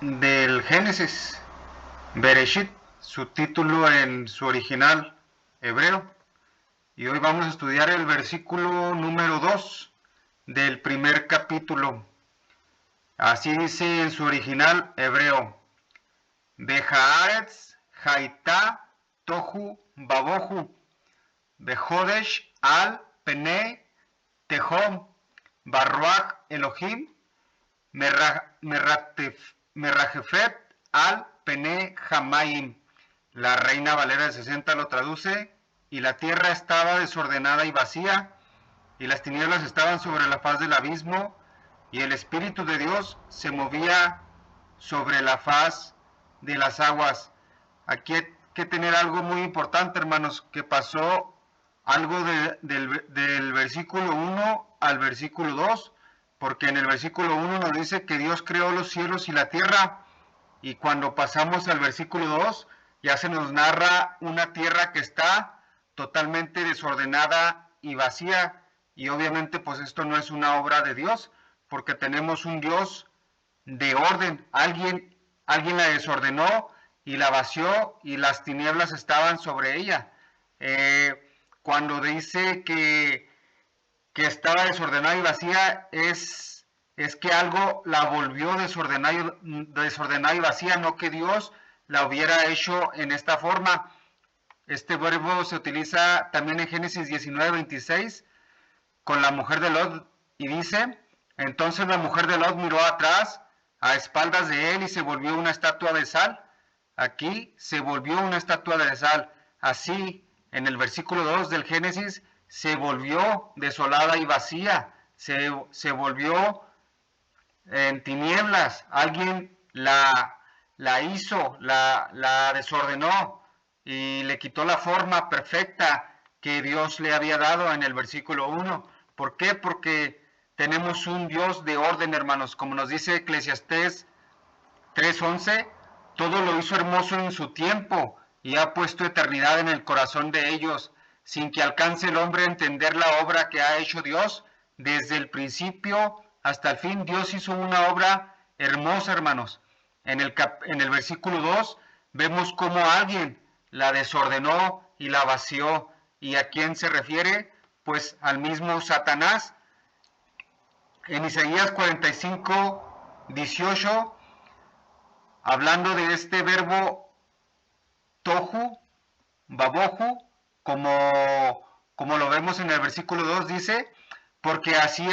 del Génesis, Bereshit, su título en su original hebreo. Y hoy vamos a estudiar el versículo número 2 del primer capítulo. Así dice en su original hebreo: Behaaretz haitá tohu babohu, behodesh al pene tehom, barruach Elohim, merrajefet al pene Hamaim. La Reina Valera de 60 lo traduce: y la tierra estaba desordenada y vacía, y las tinieblas estaban sobre la faz del abismo, y el Espíritu de Dios se movía sobre la faz de las aguas. Aquí hay que tener algo muy importante, hermanos, que pasó algo del versículo 1 al versículo 2, porque en el versículo 1 nos dice que Dios creó los cielos y la tierra, y cuando pasamos al versículo 2 ya se nos narra una tierra que está totalmente desordenada y vacía, y obviamente pues esto no es una obra de Dios, porque tenemos un Dios de orden. Alguien la desordenó y la vació, y las tinieblas estaban sobre ella. Cuando dice que estaba desordenada y vacía, es que algo la volvió desordenada y vacía, no que Dios la hubiera hecho en esta forma. Este verbo se utiliza también en Génesis 19:26 con la mujer de Lot, y dice: entonces la mujer de Lot miró atrás a espaldas de él y se volvió una estatua de sal. Aquí se volvió una estatua de sal. Así, en el versículo 2 del Génesis, se volvió desolada y vacía, se volvió en tinieblas. Alguien la hizo, la desordenó y le quitó la forma perfecta que Dios le había dado en el versículo 1. ¿Por qué? Porque tenemos un Dios de orden, hermanos. Como nos dice Eclesiastés 3:11, todo lo hizo hermoso en su tiempo y ha puesto eternidad en el corazón de ellos, sin que alcance el hombre a entender la obra que ha hecho Dios. Desde el principio hasta el fin, Dios hizo una obra hermosa, hermanos. En el versículo 2 vemos cómo alguien la desordenó y la vació. ¿Y a quién se refiere? Pues al mismo Satanás. En Isaías 45:18, hablando de este verbo tohu, babohu, como lo vemos en el versículo 2, dice: porque así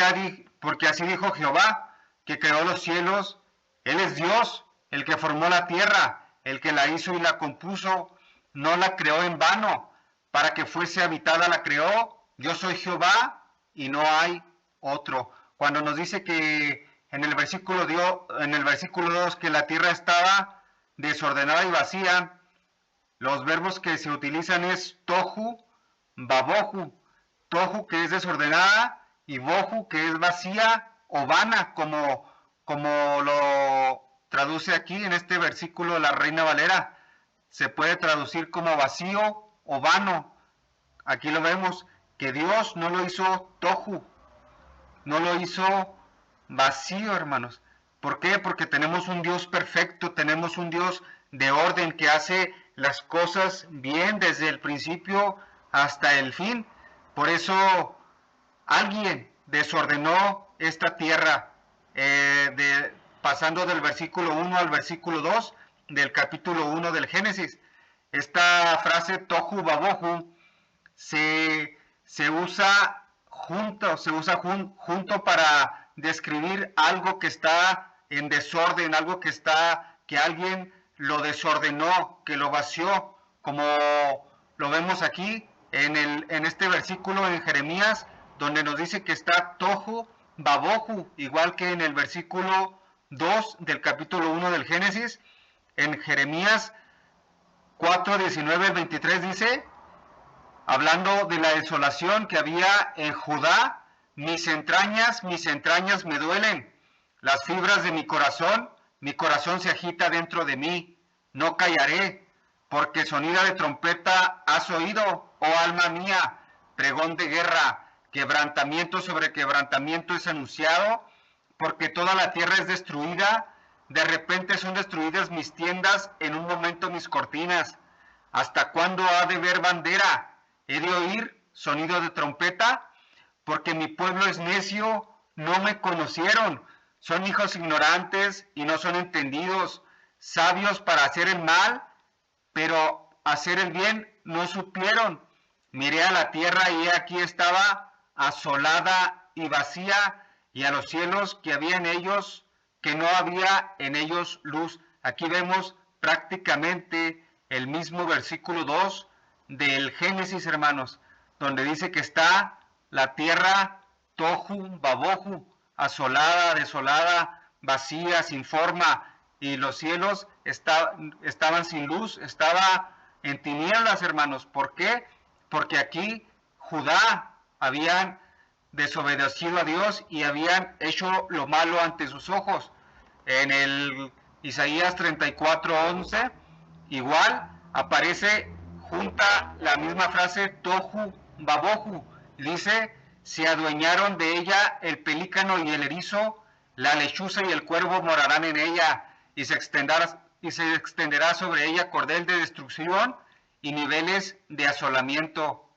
dijo Jehová, que creó los cielos. Él es Dios, el que formó la tierra, el que la hizo y la compuso. No la creó en vano, para que fuese habitada la creó. Yo soy Jehová y no hay otro. Cuando nos dice que en el versículo 2 que la tierra estaba desordenada y vacía, los verbos que se utilizan es tohu, babohu. Tohu, que es desordenada, y bohu, que es vacía o vana, como lo traduce aquí en este versículo la Reina Valera. Se puede traducir como vacío o vano. Aquí lo vemos, que Dios no lo hizo tohu, no lo hizo vacío, hermanos. ¿Por qué? Porque tenemos un Dios perfecto, tenemos un Dios de orden que hace las cosas bien desde el principio hasta el fin. Por eso alguien desordenó esta tierra, pasando del versículo 1 al versículo 2 del capítulo 1 del Génesis. Esta frase tohu babohu se usa junto para describir algo que está en desorden, algo que alguien lo desordenó, que lo vació, como lo vemos aquí en este versículo en Jeremías, donde nos dice que está tohu babohu, igual que en el versículo 2 del capítulo 1 del Génesis. En Jeremías 4:19-23 dice, hablando de la desolación que había en Judá: mis entrañas me duelen, las fibras de mi corazón se agita dentro de mí. No callaré, porque sonido de trompeta has oído, oh alma mía, pregón de guerra, quebrantamiento sobre quebrantamiento es anunciado, porque toda la tierra es destruida, De repente son destruidas mis tiendas, en un momento mis cortinas. ¿Hasta cuándo ha de ver bandera? ¿He de oír sonido de trompeta? Porque mi pueblo es necio, no me conocieron. Son hijos ignorantes y no son entendidos, sabios para hacer el mal, pero hacer el bien no supieron. Miré a la tierra y aquí estaba asolada y vacía, y a los cielos que había en ellos, que no había en ellos luz. Aquí vemos prácticamente el mismo versículo 2 del Génesis, hermanos, donde dice que está la tierra tohu, babohu, asolada, desolada, vacía, sin forma, y los cielos estaban sin luz, estaba en tinieblas, hermanos. ¿Por qué? Porque aquí Judá habían desobedecido a Dios y habían hecho lo malo ante sus ojos. En el Isaías 34:11, igual aparece junta la misma frase tohu babohu. Dice, se adueñaron de ella el pelícano y el erizo, la lechuza y el cuervo morarán en ella, y se extenderá sobre ella cordel de destrucción y niveles de asolamiento.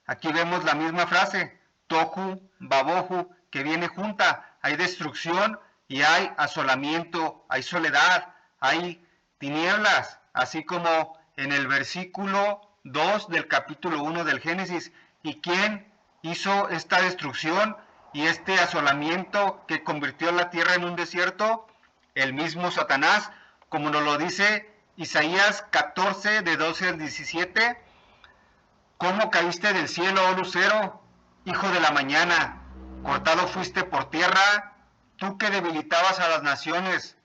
Aquí vemos la misma frase, tohu babohu, que viene junta. Hay destrucción y hay asolamiento, hay soledad, hay tinieblas, así como en el versículo 2 del capítulo 1 del Génesis. ¿Y quién hizo esta destrucción y este asolamiento que convirtió la tierra en un desierto? El mismo Satanás, como nos lo dice Isaías 14, de 12 al 17. ¿Cómo caíste del cielo, oh lucero, hijo de la mañana? Cortado fuiste por tierra, tú que debilitabas a las naciones,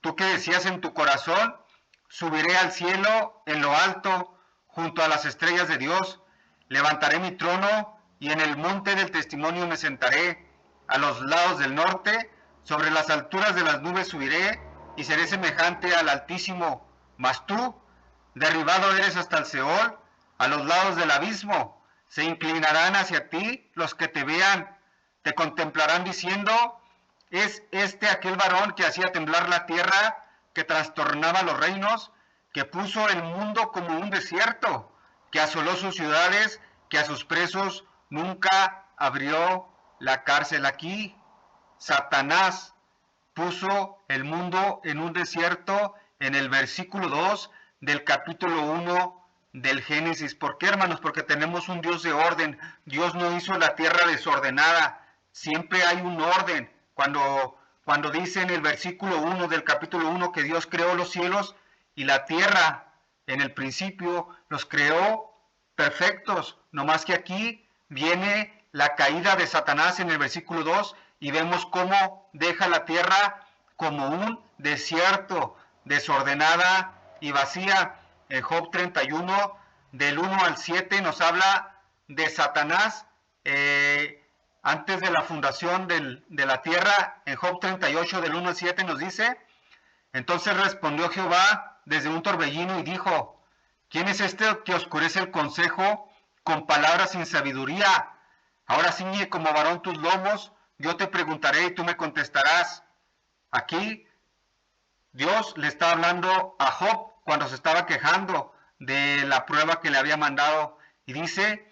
tú que decías en tu corazón, subiré al cielo en lo alto, junto a las estrellas de Dios, levantaré mi trono y en el monte del testimonio me sentaré, a los lados del norte, sobre las alturas de las nubes subiré y seré semejante al Altísimo. Mas tú, derribado eres hasta el Seol, a los lados del abismo, se inclinarán hacia ti los que te vean, te contemplarán diciendo, ¿es este aquel varón que hacía temblar la tierra, que trastornaba los reinos, que puso el mundo como un desierto, que asoló sus ciudades, que a sus presos nunca abrió la cárcel? Aquí Satanás puso el mundo en un desierto en el versículo 2 del capítulo 1 del Génesis. ¿Por qué, hermanos? Porque tenemos un Dios de orden. Dios no hizo la tierra desordenada. Siempre hay un orden. Cuando dice en el versículo 1 del capítulo 1 que Dios creó los cielos y la tierra en el principio, los creó perfectos. No más que aquí viene la caída de Satanás en el versículo 2 y vemos cómo deja la tierra como un desierto, desordenada y vacía. En Job 31, del 1 al 7, nos habla de Satanás antes de la fundación de la tierra. En Job 38, del 1 al 7, nos dice, entonces respondió Jehová desde un torbellino y dijo, ¿quién es este que oscurece el consejo con palabras sin sabiduría? Ahora ciñe como varón tus lomos, yo te preguntaré y tú me contestarás. Aquí Dios le está hablando a Job cuando se estaba quejando de la prueba que le había mandado. Y dice,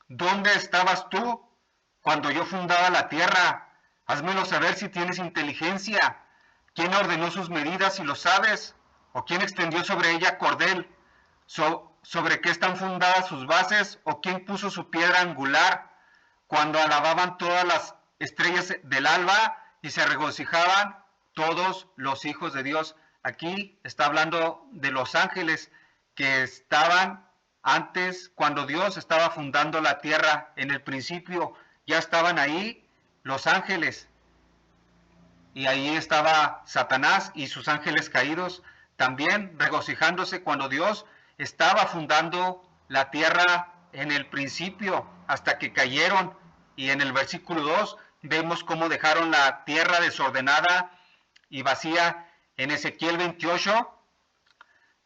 ¿dónde estabas tú cuando yo fundaba la tierra? Házmelo saber si tienes inteligencia. ¿Quién ordenó sus medidas si lo sabes? ¿O quién extendió sobre ella cordel? ¿Sobre qué están fundadas sus bases? ¿O quién puso su piedra angular? Cuando alababan todas las estrellas del alba y se regocijaban todos los hijos de Dios. Aquí está hablando de los ángeles que estaban antes, cuando Dios estaba fundando la tierra. En el principio ya estaban ahí los ángeles. Y ahí estaba Satanás y sus ángeles caídos también regocijándose cuando Dios estaba fundando la tierra en el principio, hasta que cayeron. Y en el versículo 2 vemos cómo dejaron la tierra desordenada y vacía. En Ezequiel 28,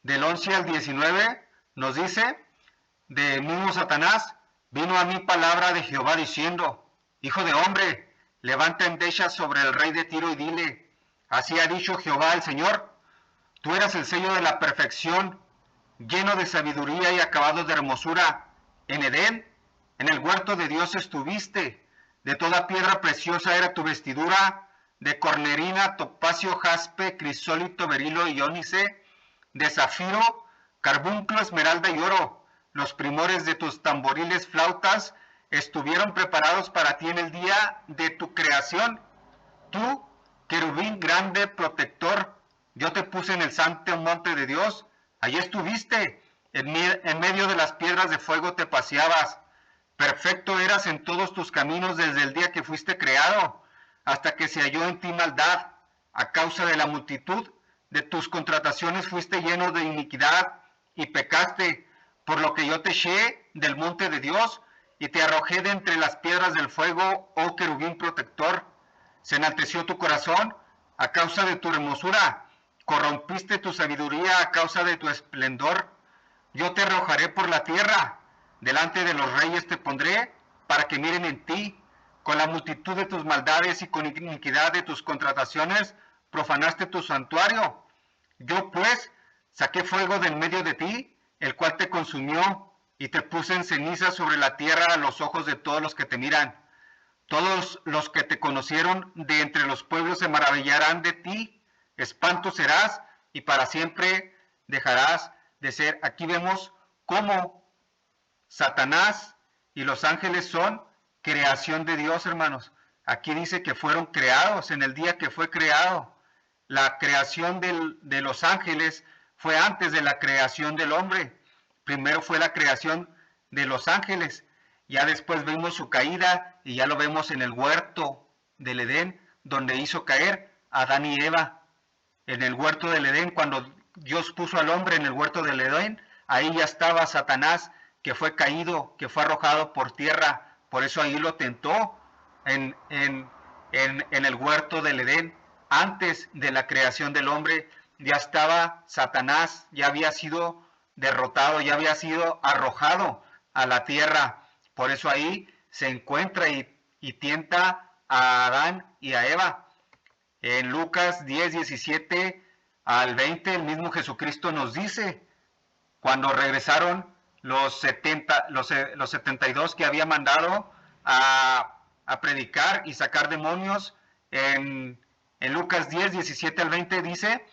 del 11 al 19, nos dice, de mismo Satanás, vino a mí palabra de Jehová diciendo, hijo de hombre, levanta endechas sobre el rey de Tiro y dile, Así ha dicho Jehová el Señor, tú eras el sello de la perfección, lleno de sabiduría y acabado de hermosura. En Edén, en el huerto de Dios estuviste, de toda piedra preciosa era tu vestidura, de cornerina, topacio, jaspe, crisólito, berilo y ónice, de zafiro, carbunclo, esmeralda y oro. Los primores de tus tamboriles flautas estuvieron preparados para ti en el día de tu creación. Tú, querubín grande, protector, yo te puse en el santo monte de Dios. Allí estuviste, en medio de las piedras de fuego te paseabas. Perfecto eras en todos tus caminos desde el día que fuiste creado, hasta que se halló en ti maldad. A causa de la multitud de tus contrataciones fuiste lleno de iniquidad y pecaste, por lo que yo te eché del monte de Dios y te arrojé de entre las piedras del fuego, oh querubín protector. Se enalteció tu corazón a causa de tu hermosura, corrompiste tu sabiduría a causa de tu esplendor. Yo te arrojaré por la tierra, delante de los reyes te pondré, para que miren en ti. Con la multitud de tus maldades y con iniquidad de tus contrataciones, profanaste tu santuario. Yo pues saqué fuego de en medio de ti, el cual te consumió, y te puse en ceniza sobre la tierra a los ojos de todos los que te miran. Todos los que te conocieron de entre los pueblos se maravillarán de ti, espanto serás y para siempre dejarás de ser. Aquí vemos cómo Satanás y los ángeles son creación de Dios, hermanos. Aquí dice que fueron creados en el día que fue creado. La creación de los ángeles fue antes de la creación del hombre. Primero fue la creación de los ángeles. Ya después vimos su caída y ya lo vemos en el huerto del Edén, donde hizo caer a Adán y Eva. En el huerto del Edén, cuando Dios puso al hombre en el huerto del Edén, ahí ya estaba Satanás, que fue caído, que fue arrojado por tierra. Por eso ahí lo tentó en el huerto del Edén. Antes de la creación del hombre ya estaba Satanás, ya había sido derrotado, ya había sido arrojado a la tierra. Por eso ahí se encuentra y tienta a Adán y a Eva. En Lucas 10, 17 al 20, el mismo Jesucristo nos dice, cuando regresaron los 72 que había mandado a predicar y sacar demonios, en Lucas 10, 17 al 20 dice,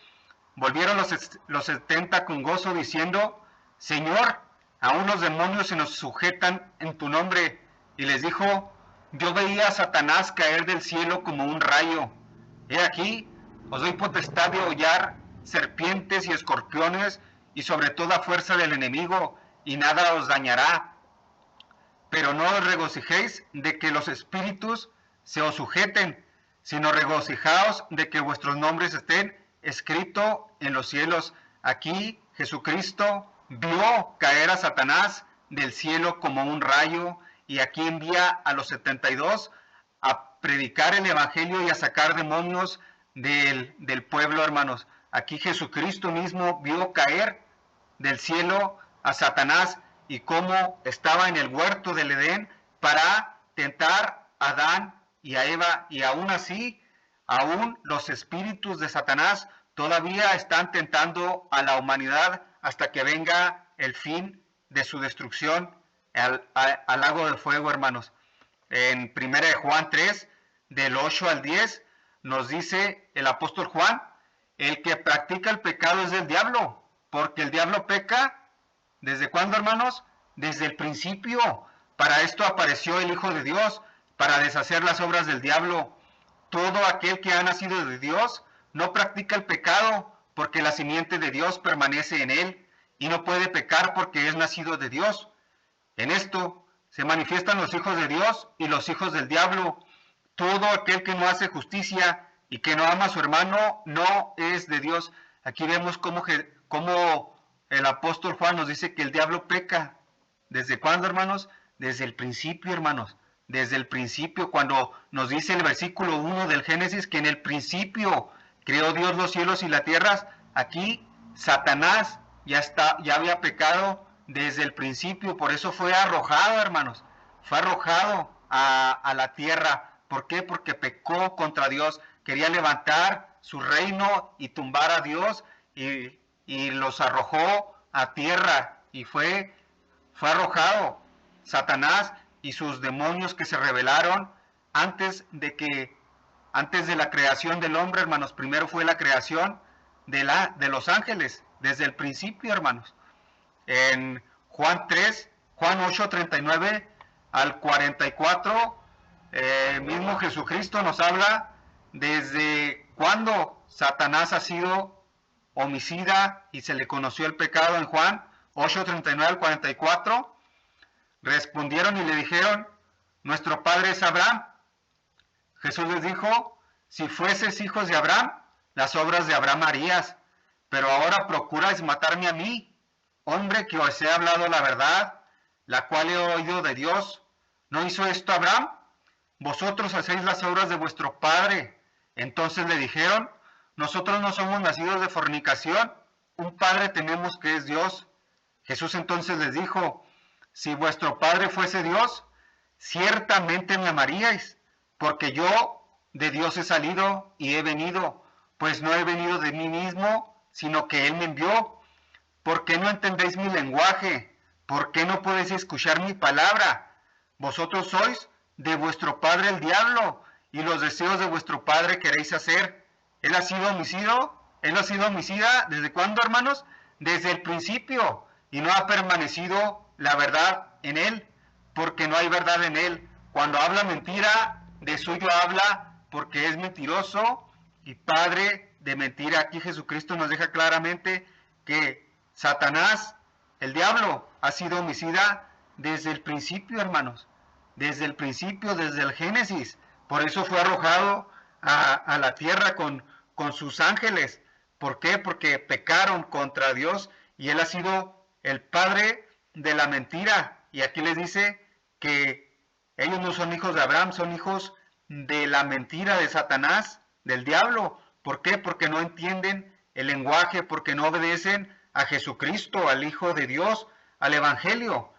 volvieron los 70 con gozo diciendo, Señor, aún los demonios se nos sujetan en tu nombre. Y les dijo, yo veía a Satanás caer del cielo como un rayo. He aquí, os doy potestad de hollar serpientes y escorpiones y sobre toda fuerza del enemigo, y nada os dañará. Pero no os regocijéis de que los espíritus se os sujeten, sino regocijaos de que vuestros nombres estén escritos en los cielos. Aquí Jesucristo vio caer a Satanás del cielo como un rayo, y aquí envía a los 72 a predicar el evangelio y a sacar demonios del pueblo, hermanos. Aquí Jesucristo mismo vio caer del cielo a Satanás y cómo estaba en el huerto del Edén para tentar a Adán y a Eva, y aún así, aún los espíritus de Satanás todavía están tentando a la humanidad hasta que venga el fin de su destrucción al lago de fuego, hermanos. En 1 Juan 3, del 8 al 10, nos dice el apóstol Juan, el que practica el pecado es del diablo, porque el diablo peca, ¿desde cuándo, hermanos? Desde el principio. Para esto apareció el Hijo de Dios, para deshacer las obras del diablo. Todo aquel que ha nacido de Dios no practica el pecado, porque la simiente de Dios permanece en él, y no puede pecar porque es nacido de Dios. En esto se manifiestan los hijos de Dios y los hijos del diablo. Todo aquel que no hace justicia y que no ama a su hermano no es de Dios. Aquí vemos cómo el apóstol Juan nos dice que el diablo peca. ¿Desde cuándo, hermanos? Desde el principio, hermanos. Desde el principio, cuando nos dice el versículo 1 del Génesis que en el principio creó Dios los cielos y la tierra. Aquí Satanás ya había pecado desde el principio, por eso fue arrojado, hermanos. Fue arrojado a la tierra. ¿Por qué? Porque pecó contra Dios. Quería levantar su reino y tumbar a Dios, y los arrojó a tierra, y fue arrojado Satanás y sus demonios que se rebelaron antes de la creación del hombre, hermanos. Primero fue la creación de los ángeles, desde el principio, hermanos. En Juan 8, 39 al 44, mismo Jesucristo nos habla desde cuando Satanás ha sido homicida y se le conoció el pecado. En Juan 8, 39 al 44, respondieron y le dijeron: nuestro padre es Abraham. Jesús les dijo: si fueses hijos de Abraham, las obras de Abraham harías, pero ahora procuráis matarme a mí, hombre que os he hablado la verdad, la cual he oído de Dios. ¿No hizo esto Abraham? Vosotros hacéis las obras de vuestro padre. Entonces le dijeron: nosotros no somos nacidos de fornicación, un padre tenemos que es Dios. Jesús entonces les dijo: si vuestro padre fuese Dios, ciertamente me amaríais, porque yo de Dios he salido y he venido, pues no he venido de mí mismo, sino que Él me envió. ¿Por qué no entendéis mi lenguaje? ¿Por qué no podéis escuchar mi palabra? Vosotros sois de vuestro padre el diablo, y los deseos de vuestro padre queréis hacer. Él ha sido homicida, ¿desde cuándo, hermanos? Desde el principio, y no ha permanecido la verdad en él, porque no hay verdad en él. Cuando habla mentira, de suyo habla, porque es mentiroso y padre de mentira. Aquí Jesucristo nos deja claramente que Satanás, el diablo, ha sido homicida desde el principio, hermanos. Desde el principio, desde el Génesis. Por eso fue arrojado a la tierra con sus ángeles. ¿Por qué? Porque pecaron contra Dios, y él ha sido el padre de la mentira. Y aquí les dice que ellos no son hijos de Abraham, son hijos de la mentira, de Satanás, del diablo. ¿Por qué? Porque no entienden el lenguaje, porque no obedecen a Jesucristo, al Hijo de Dios, al Evangelio.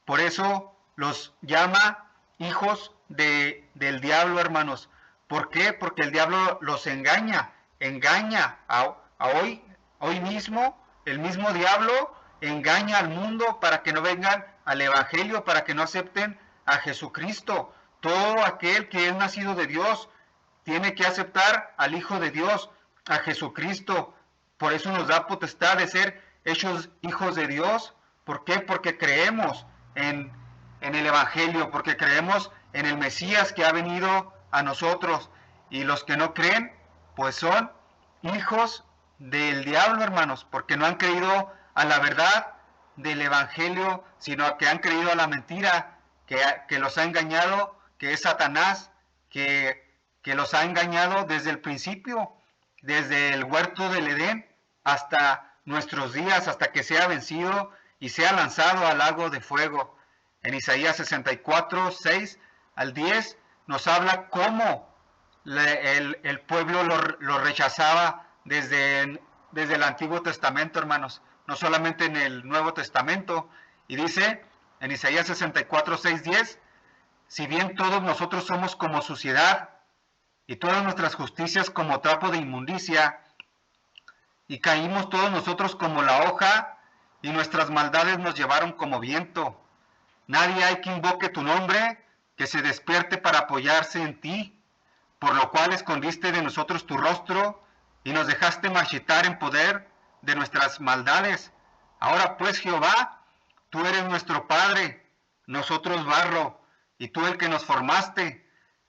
Por eso los llama hijos del diablo, hermanos. ¿Por qué? Porque el diablo los engaña hoy mismo. El mismo diablo engaña al mundo para que no vengan al Evangelio, para que no acepten a Jesucristo. Todo aquel que es nacido de Dios tiene que aceptar al Hijo de Dios, a Jesucristo. Por eso nos da potestad de ser hechos hijos de Dios. ¿Por qué? Porque creemos en el Evangelio, porque creemos en el Mesías que ha venido a nosotros. Y los que no creen, pues son hijos del diablo, hermanos, porque no han creído a la verdad del Evangelio, sino que han creído a la mentira que los ha engañado, que es Satanás, que los ha engañado desde el principio, desde el huerto del Edén hasta nuestros días, hasta que sea vencido y sea lanzado al lago de fuego. En Isaías 64, 6 al 10 nos habla cómo el pueblo lo rechazaba desde el Antiguo Testamento, hermanos, no solamente en el Nuevo Testamento. Y dice en Isaías 64, 6, 10: si bien todos nosotros somos como suciedad, y todas nuestras justicias como trapo de inmundicia, y caímos todos nosotros como la hoja, y nuestras maldades nos llevaron como viento. Nadie hay que invoque tu nombre, que se despierte para apoyarse en ti, por lo cual escondiste de nosotros tu rostro, y nos dejaste marchitar en poder de nuestras maldades. Ahora pues, Jehová, tú eres nuestro Padre, nosotros barro, y tú el que nos formaste.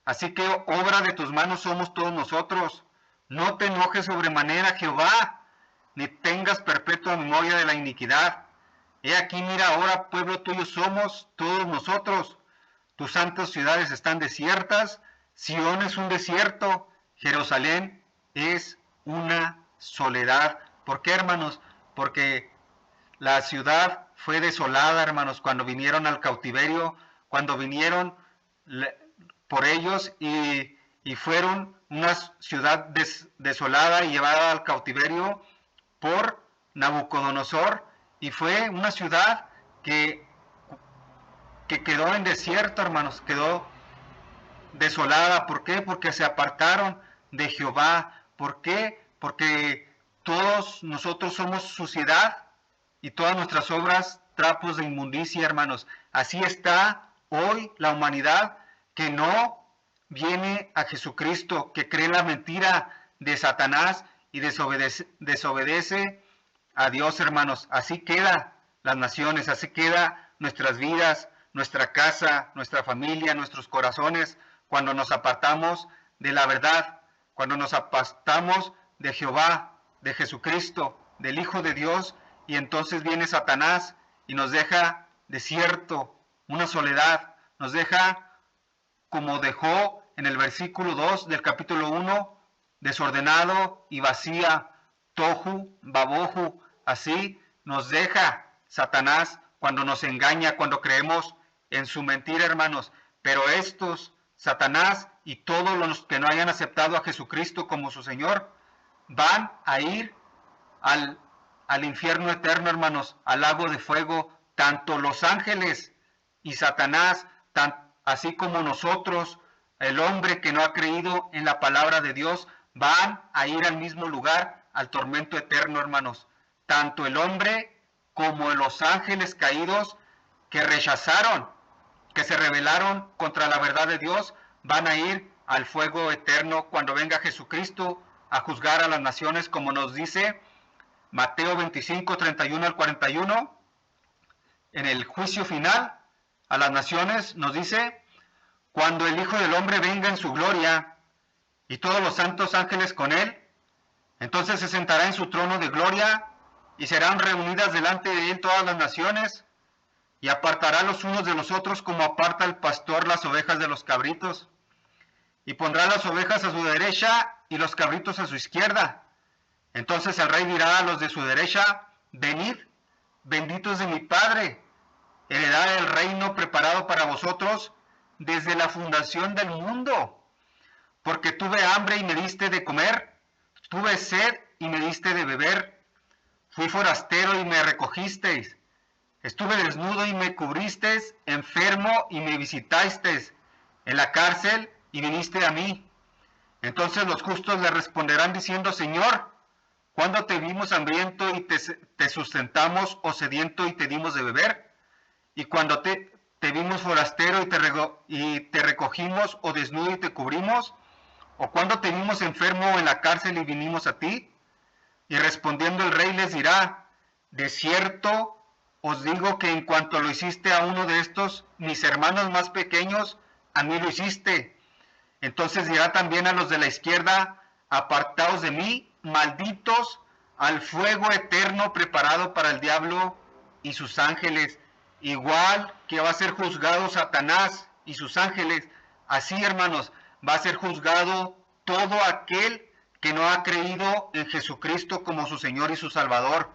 Así que obra de tus manos somos todos nosotros. No te enojes sobremanera, Jehová, ni tengas perpetua memoria de la iniquidad. He aquí, mira, ahora pueblo tuyo somos todos nosotros. Tus santas ciudades están desiertas, Sión es un desierto, Jerusalén es una soledad. ¿Por qué, hermanos? Porque la ciudad fue desolada, hermanos, cuando vinieron al cautiverio, cuando vinieron por ellos y fueron una ciudad desolada y llevada al cautiverio por Nabucodonosor, y fue una ciudad que quedó en desierto, hermanos, quedó desolada. ¿Por qué? Porque se apartaron de Jehová, ¿Por qué? Porque todos nosotros somos suciedad y todas nuestras obras trapos de inmundicia, hermanos. Así está hoy la humanidad que no viene a Jesucristo, que cree en la mentira de Satanás y desobedece a Dios, hermanos. Así quedan las naciones, así quedan nuestras vidas, nuestra casa, nuestra familia, nuestros corazones, cuando nos apartamos de la verdad, cuando nos apartamos de Jehová, de Jesucristo, del Hijo de Dios, y entonces viene Satanás y nos deja desierto, una soledad, nos deja como dejó en el versículo 2 del capítulo 1, desordenado y vacía, tohu, babohu, así nos deja Satanás cuando nos engaña, cuando creemos en su mentira, hermanos. Pero estos, Satanás y todos los que no hayan aceptado a Jesucristo como su Señor, van a ir al infierno eterno, hermanos, al lago de fuego, tanto los ángeles y Satanás, así como nosotros, el hombre que no ha creído en la palabra de Dios, van a ir al mismo lugar, al tormento eterno, hermanos. Tanto el hombre como los ángeles caídos que rechazaron, que se rebelaron contra la verdad de Dios, van a ir al fuego eterno cuando venga Jesucristo a juzgar a las naciones, como nos dice Mateo 25, 31 al 41, en el juicio final a las naciones, nos dice: cuando el Hijo del Hombre venga en su gloria y todos los santos ángeles con él, entonces se sentará en su trono de gloria y serán reunidas delante de él todas las naciones, y apartará los unos de los otros como aparta el pastor las ovejas de los cabritos, y pondrá las ovejas a su derecha y los cabritos a su izquierda. Entonces el rey dirá a los de su derecha: venid, benditos de mi Padre, heredad el reino preparado para vosotros desde la fundación del mundo. Porque tuve hambre y me diste de comer, tuve sed y me diste de beber, fui forastero y me recogisteis, estuve desnudo y me cubristeis, enfermo y me visitasteis, en la cárcel y viniste a mí. Entonces los justos le responderán diciendo: Señor, ¿cuándo te vimos hambriento y te sustentamos, o sediento y te dimos de beber? Y cuando te vimos forastero y te recogimos, o desnudo y te cubrimos? ¿O cuando te vimos enfermo en la cárcel y vinimos a ti? Y respondiendo el rey les dirá: de cierto os digo que en cuanto lo hiciste a uno de estos, mis hermanos más pequeños, a mí lo hiciste. Entonces dirá también a los de la izquierda: apartaos de mí, malditos, al fuego eterno preparado para el diablo y sus ángeles. Igual que va a ser juzgado Satanás y sus ángeles, así, hermanos, va a ser juzgado todo aquel que no ha creído en Jesucristo como su Señor y su Salvador.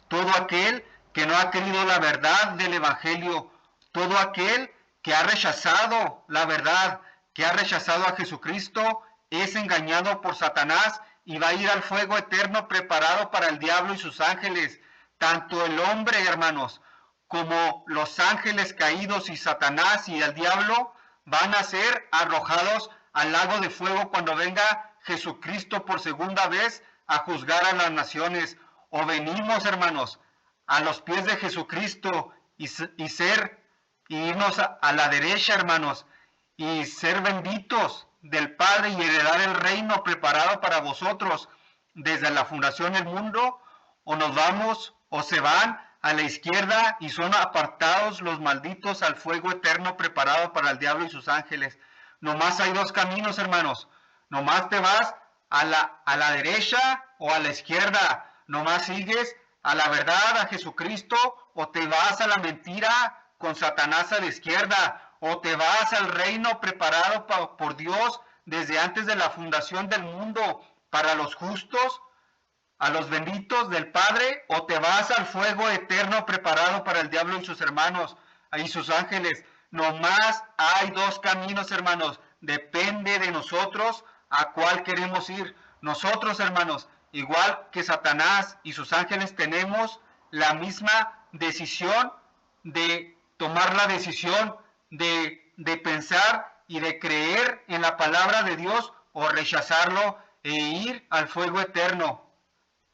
Todo aquel que no ha creído la verdad del Evangelio. Todo aquel que ha rechazado la verdad, que ha rechazado a Jesucristo, es engañado por Satanás y va a ir al fuego eterno preparado para el diablo y sus ángeles. Tanto el hombre, hermanos, como los ángeles caídos y Satanás y el diablo van a ser arrojados al lago de fuego cuando venga Jesucristo por segunda vez a juzgar a las naciones. O venimos, hermanos, a los pies de Jesucristo y irnos a la derecha, hermanos, y ser benditos del Padre y heredar el reino preparado para vosotros desde la fundación del mundo, o nos vamos o se van a la izquierda y son apartados los malditos al fuego eterno preparado para el diablo y sus ángeles. Nomás hay dos caminos, hermanos. Nomás te vas a la derecha o a la izquierda. Nomás sigues a la verdad, a Jesucristo, o te vas a la mentira con Satanás a la izquierda, o te vas al reino preparado por Dios desde antes de la fundación del mundo para los justos, a los benditos del Padre, o te vas al fuego eterno preparado para el diablo y sus hermanos y sus ángeles. Nomás hay dos caminos, hermanos. Depende de nosotros a cuál queremos ir. Nosotros, hermanos, igual que Satanás y sus ángeles, tenemos la misma decisión de tomar la decisión de pensar y de creer en la palabra de Dios o rechazarlo e ir al fuego eterno.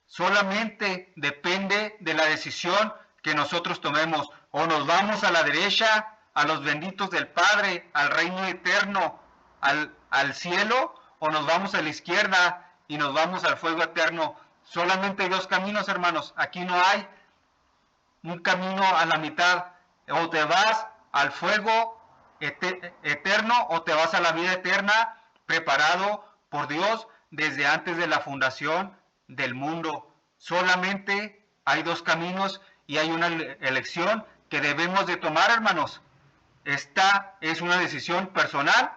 Solamente depende de la decisión que nosotros tomemos. O nos vamos a la derecha, a los benditos del Padre, al reino eterno, al cielo, o nos vamos a la izquierda y nos vamos al fuego eterno. Solamente hay dos caminos, hermanos. Aquí no hay un camino a la mitad. O te vas al fuego eterno o te vas a la vida eterna preparado por Dios desde antes de la fundación del mundo. Solamente hay dos caminos y hay una elección que debemos de tomar, hermanos. Esta es una decisión personal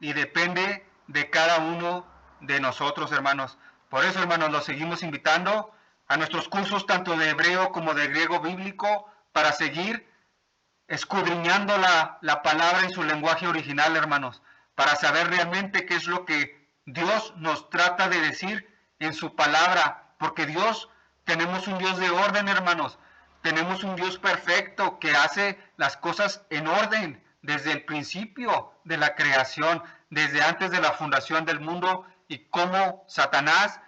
y depende de cada uno de nosotros, hermanos. Por eso, hermanos, los seguimos invitando a nuestros cursos tanto de hebreo como de griego bíblico para seguir escudriñando la palabra en su lenguaje original, hermanos, para saber realmente qué es lo que Dios nos trata de decir en su palabra, porque tenemos un Dios de orden, hermanos, tenemos un Dios perfecto que hace las cosas en orden desde el principio de la creación, desde antes de la fundación del mundo, y cómo Satanás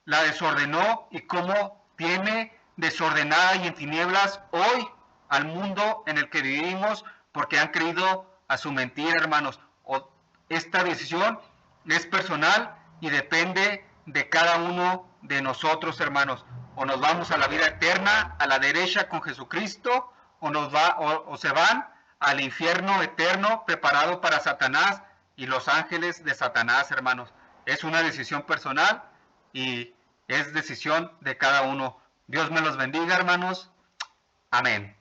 la desordenó y cómo tiene desordenada y en tinieblas hoy al mundo en el que vivimos porque han creído a su mentira, hermanos. Esta decisión es personal y depende de cada uno de nosotros, hermanos. O nos vamos a la vida eterna, a la derecha con Jesucristo, o se van al infierno eterno preparado para Satanás y los ángeles de Satanás, hermanos. Es una decisión personal y es decisión de cada uno. Dios me los bendiga, hermanos. Amén.